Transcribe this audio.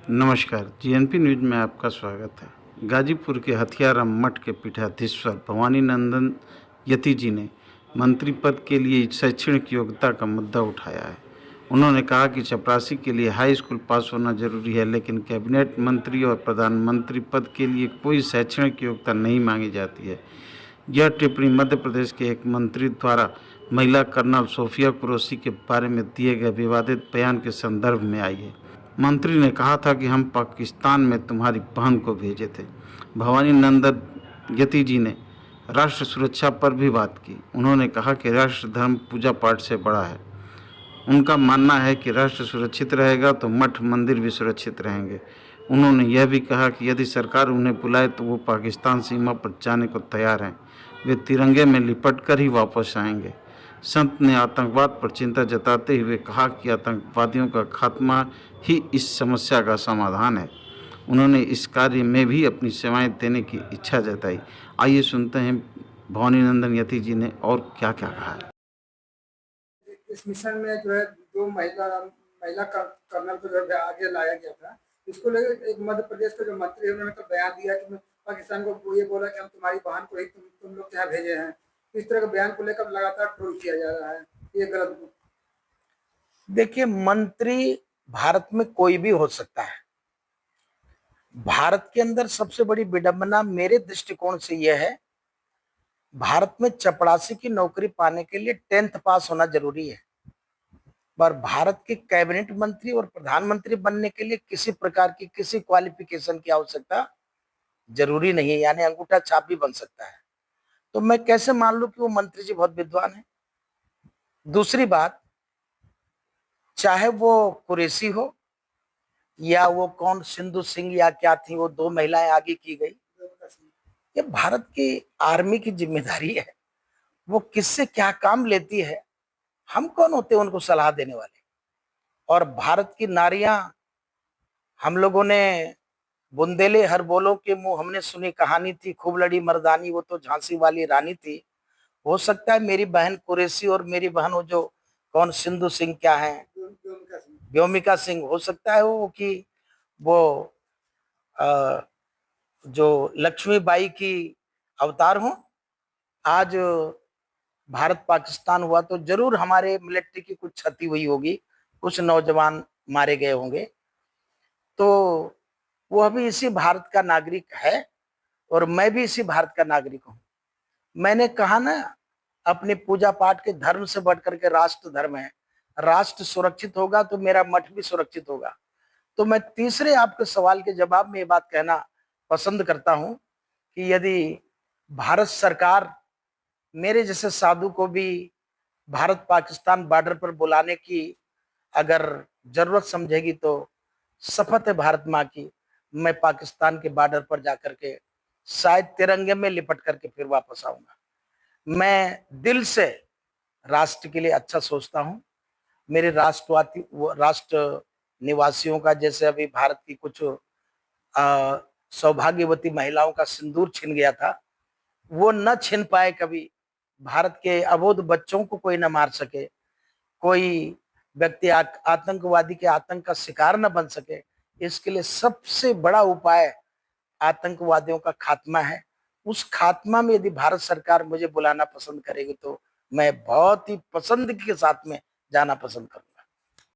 नमस्कार, GNP news में आपका स्वागत है। गाजीपुर के हथियाराम मठ के पीठाधीश्वर भवानी नंदन यति जी ने मंत्री पद के लिए शैक्षणिक योग्यता का मुद्दा उठाया है। उन्होंने कहा कि चपरासी के लिए हाई स्कूल पास होना जरूरी है, लेकिन कैबिनेट मंत्री और प्रधानमंत्री पद के लिए कोई शैक्षणिक योग्यता नहीं मांगी जाती है। यह टिप्पणी मध्य प्रदेश के एक मंत्री द्वारा महिला कर्नल सोफिया कुरैशी के बारे में दिए गए विवादित बयान के संदर्भ में आई है। मंत्री ने कहा था कि हम पाकिस्तान में तुम्हारी बहन को भेजे थे। भवानी नंदन यति जी ने राष्ट्र सुरक्षा पर भी बात की। उन्होंने कहा कि राष्ट्र धर्म पूजा पाठ से बड़ा है। उनका मानना है कि राष्ट्र सुरक्षित रहेगा तो मठ मंदिर भी सुरक्षित रहेंगे। उन्होंने यह भी कहा कि यदि सरकार उन्हें बुलाए तो वो पाकिस्तान सीमा पर जाने को तैयार हैं। वे तिरंगे में लिपट कर ही वापस आएंगे। संत ने आतंकवाद पर चिंता जताते हुए कहा कि आतंकवादियों का खात्मा ही इस समस्या का समाधान है। उन्होंने इस कार्य में भी अपनी सेवाएं देने की इच्छा जताई। आइए सुनते हैं भवानी नंदन यति जी ने और क्या क्या कहा है। इस मिशन में जो है जो महिला कर्नल को जो है आगे लाया गया था, इसको लेकर एक मध्य प्रदेश का जो मंत्री है उन्होंने तो बयान दिया कि पाकिस्तान को ये बोला कि हम तुम्हारी बहन को ही तुम लोग यहाँ भेजे हैं। इस तरह के बयान को लेकर लगातार ट्रोल किया जा रहा है, ये गलत। देखिए, मंत्री भारत में कोई भी हो सकता है। भारत के अंदर सबसे बड़ी विडंबना मेरे दृष्टिकोण से यह है, भारत में चपरासी की नौकरी पाने के लिए 10th पास होना जरूरी है, पर भारत के कैबिनेट मंत्री और प्रधानमंत्री बनने के लिए किसी प्रकार की किसी क्वालिफिकेशन की आवश्यकता जरूरी नहीं है, यानी अंगूठा छाप भी बन सकता है। तो मैं कैसे मान लूं कि वो मंत्री जी बहुत विद्वान है। दूसरी बात, चाहे वो कुरैशी हो या वो कौन सिंधु सिंह या क्या थी, वो दो महिलाएं आगे की गई, ये भारत की आर्मी की जिम्मेदारी है। वो किससे क्या काम लेती है, हम कौन होते हैं उनको सलाह देने वाले। और भारत की नारियां, हम लोगों ने बुंदेले हर बोलो के मुंह हमने सुनी कहानी थी, खूब लड़ी मर्दानी वो तो झांसी वाली रानी थी। हो सकता है मेरी बहन कुरैशी और मेरी बहन वो जो कौन सिंधु सिंह क्या है, व्योमिका सिंह, हो सकता है वो कि वो जो लक्ष्मीबाई की अवतार हो। आज भारत पाकिस्तान हुआ तो जरूर हमारे मिलिट्री की कुछ क्षति हुई होगी, कुछ नौजवान मारे गए होंगे, तो वो अभी इसी भारत का नागरिक है और मैं भी इसी भारत का नागरिक हूं। मैंने कहा ना, अपने पूजा पाठ के धर्म से बढ़कर के राष्ट्र धर्म है। राष्ट्र सुरक्षित होगा तो मेरा मठ भी सुरक्षित होगा। तो मैं तीसरे आपके सवाल के जवाब में ये बात कहना पसंद करता हूं कि यदि भारत सरकार मेरे जैसे साधु को भी भारत पाकिस्तान बॉर्डर पर बुलाने की अगर जरूरत समझेगी तो शपथ है भारत माँ की, मैं पाकिस्तान के बॉर्डर पर जाकर के शायद तिरंगे में लिपट करके फिर वापस आऊंगा। मैं दिल से राष्ट्र के लिए अच्छा सोचता हूं। मेरे राष्ट्र निवासियों का, जैसे अभी भारत की कुछ सौभाग्यवती महिलाओं का सिंदूर छिन गया था, वो न छिन पाए कभी। भारत के अबोध बच्चों को कोई न मार सके, कोई व्यक्ति आतंकवादी के आतंक का शिकार न बन सके, इसके लिए सबसे बड़ा उपाय आतंकवादियों का खात्मा है। उस खात्मा में यदि भारत सरकार मुझे बुलाना पसंद करेगी तो मैं बहुत ही पसंद के साथ में जाना पसंद करूंगा।